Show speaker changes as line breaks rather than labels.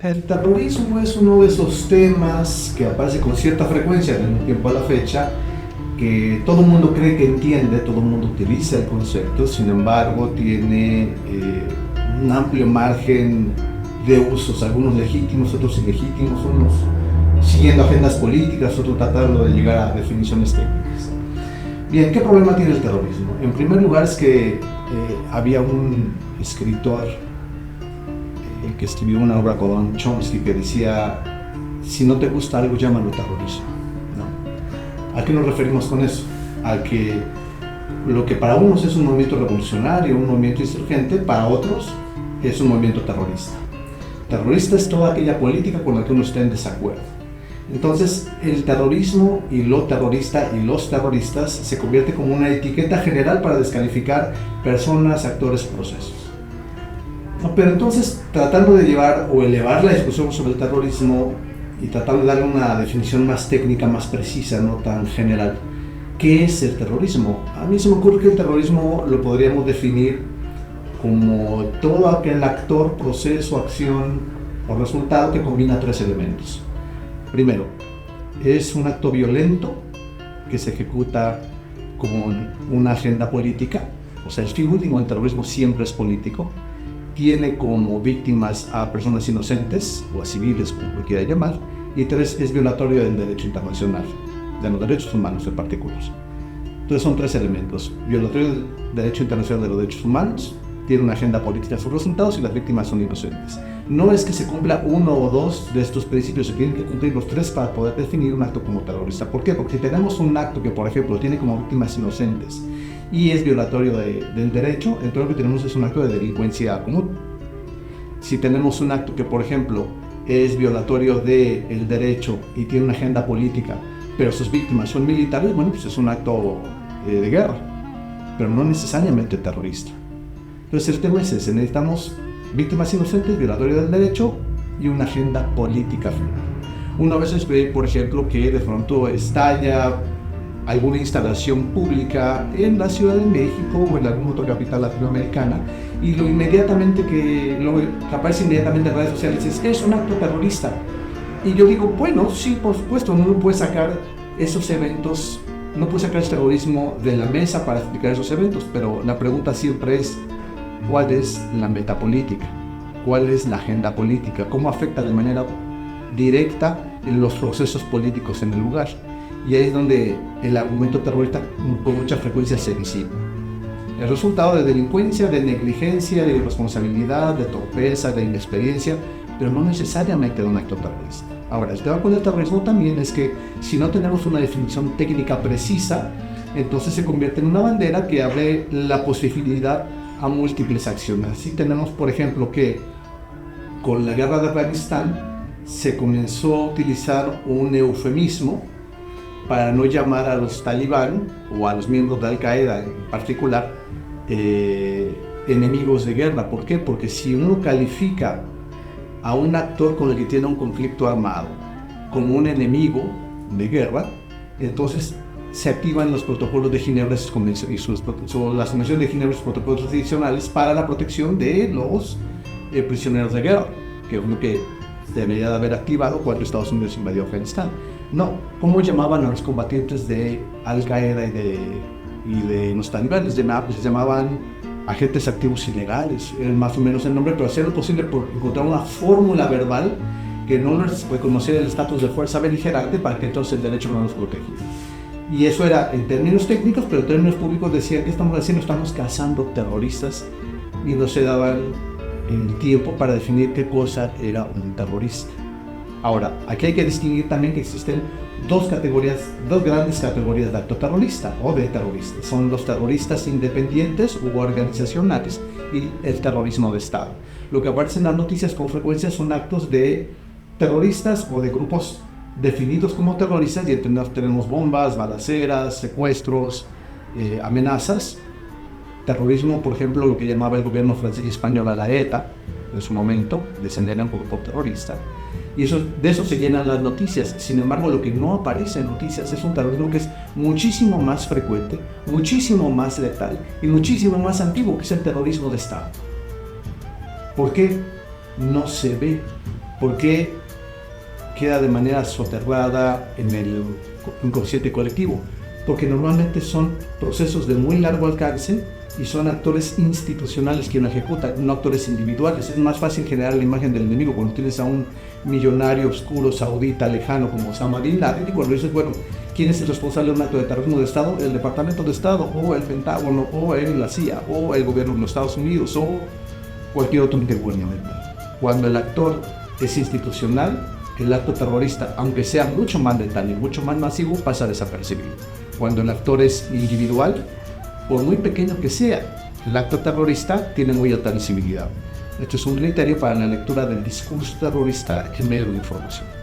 El terrorismo es uno de esos temas que aparece con cierta frecuencia en un tiempo a la fecha, que todo el mundo cree que entiende, todo el mundo utiliza el concepto, sin embargo tiene un amplio margen de usos, algunos legítimos, otros ilegítimos, unos siguiendo agendas políticas, otros tratando de llegar a definiciones técnicas. Bien, ¿qué problema tiene el terrorismo? En primer lugar es que había un escritor que escribió una obra con Chomsky que decía: si no te gusta algo, llámalo terrorismo, ¿no? ¿A qué nos referimos con eso? A que lo que para unos es un movimiento revolucionario, un movimiento insurgente, para otros es un movimiento terrorista. Terrorista es toda aquella política con la que uno esté en desacuerdo. Entonces, el terrorismo y lo terrorista y los terroristas se convierte como una etiqueta general para descalificar personas, actores o procesos. No, pero entonces, tratando de llevar o elevar la discusión sobre el terrorismo y tratando de darle una definición más técnica, más precisa, no tan general, ¿qué es el terrorismo? A mí se me ocurre que el terrorismo lo podríamos definir como todo aquel actor, proceso, acción o resultado que combina tres elementos. Primero, es un acto violento que se ejecuta con una agenda política, o sea, el fin último del terrorismo siempre es político. Tiene como víctimas a personas inocentes o a civiles, como lo quiera llamar, y tres, es violatorio del derecho internacional, de los derechos humanos en particular. Entonces son tres elementos: violatorio del derecho internacional de los derechos humanos, tiene una agenda política a sus resultados y las víctimas son inocentes. No es que se cumpla uno o dos de estos principios, se tienen que cumplir los tres para poder definir un acto como terrorista. ¿Por qué? Porque si tenemos un acto que, por ejemplo, tiene como víctimas inocentes y es violatorio del derecho, entonces lo que tenemos es un acto de delincuencia común. Si tenemos un acto que, por ejemplo, es violatorio del derecho y tiene una agenda política, pero sus víctimas son militares, bueno, pues es un acto de guerra, pero no necesariamente terrorista. Entonces el tema es ese: necesitamos víctimas inocentes, violatorio del derecho y una agenda política final. Uno a veces ve, por ejemplo, que de pronto estalla alguna instalación pública en la Ciudad de México o en alguna otra capital latinoamericana, y lo que aparece inmediatamente en redes sociales es un acto terrorista. Y yo digo, bueno, sí, por supuesto, uno puede sacar esos eventos, no puede sacar el terrorismo de la mesa para explicar esos eventos, pero la pregunta siempre es: ¿cuál es la metapolítica? ¿Cuál es la agenda política? ¿Cómo afecta de manera directa los procesos políticos en el lugar? Y ahí es donde el argumento terrorista con mucha frecuencia se disipa. El resultado de delincuencia, de negligencia, de irresponsabilidad, de torpeza, de inexperiencia, pero no necesariamente de un acto terrorista. Ahora, el tema con el terrorismo también es que si no tenemos una definición técnica precisa, entonces se convierte en una bandera que abre la posibilidad a múltiples acciones. Así tenemos, por ejemplo, que con la guerra de Afganistán se comenzó a utilizar un eufemismo para no llamar a los talibán o a los miembros de Al-Qaeda en particular enemigos de guerra. ¿Por qué? Porque si uno califica a un actor con el que tiene un conflicto armado como un enemigo de guerra, entonces se activan los protocolos de Ginebra y las convenciones de Ginebra y sus protocolos adicionales para la protección de los prisioneros de guerra, que es lo que debería de haber activado cuando Estados Unidos invadió Afganistán. No, ¿cómo llamaban a los combatientes de Al-Qaeda y de los talibanes? Les llamaban agentes activos ilegales, era más o menos el nombre, pero hacían lo posible por encontrar una fórmula verbal que no les reconociera el estatus de fuerza beligerante para que entonces el derecho no los protegiera. Y eso era en términos técnicos, pero en términos públicos decían: ¿qué estamos haciendo? Estamos cazando terroristas, y no se daban el tiempo para definir qué cosa era un terrorista. Ahora, aquí hay que distinguir también que existen dos grandes categorías de acto terrorista o de terroristas. Son los terroristas independientes u organizacionales y el terrorismo de Estado. Lo que aparece en las noticias con frecuencia son actos de terroristas o de grupos definidos como terroristas, y tenemos bombas, balaceras, secuestros, amenazas. Terrorismo, por ejemplo, lo que llamaba el gobierno francés y español a la ETA en su momento, descendieron como grupo terrorista. Y de eso se llenan las noticias. Sin embargo, lo que no aparece en noticias es un terrorismo que es muchísimo más frecuente, muchísimo más letal y muchísimo más antiguo, que es el terrorismo de Estado. ¿Por qué no se ve porque queda de manera soterrada en el inconsciente colectivo, porque normalmente son procesos de muy largo alcance y son actores institucionales quienes ejecutan, no actores individuales. Es más fácil generar la imagen del enemigo cuando tienes a un millonario oscuro saudita lejano como Osama Bin Laden, y cuando dices, bueno, ¿quién es el responsable de un acto de terrorismo de Estado? El Departamento de Estado, o el Pentágono, o la CIA, o el gobierno de los Estados Unidos, o cualquier otro ente gubernamental. Cuando el actor es institucional, el acto terrorista, aunque sea mucho más letal y mucho más masivo, pasa desapercibido. Cuando el actor es individual, por muy pequeño que sea, el acto terrorista tiene muy alta visibilidad. Esto es un criterio para la lectura del discurso terrorista en medio de información.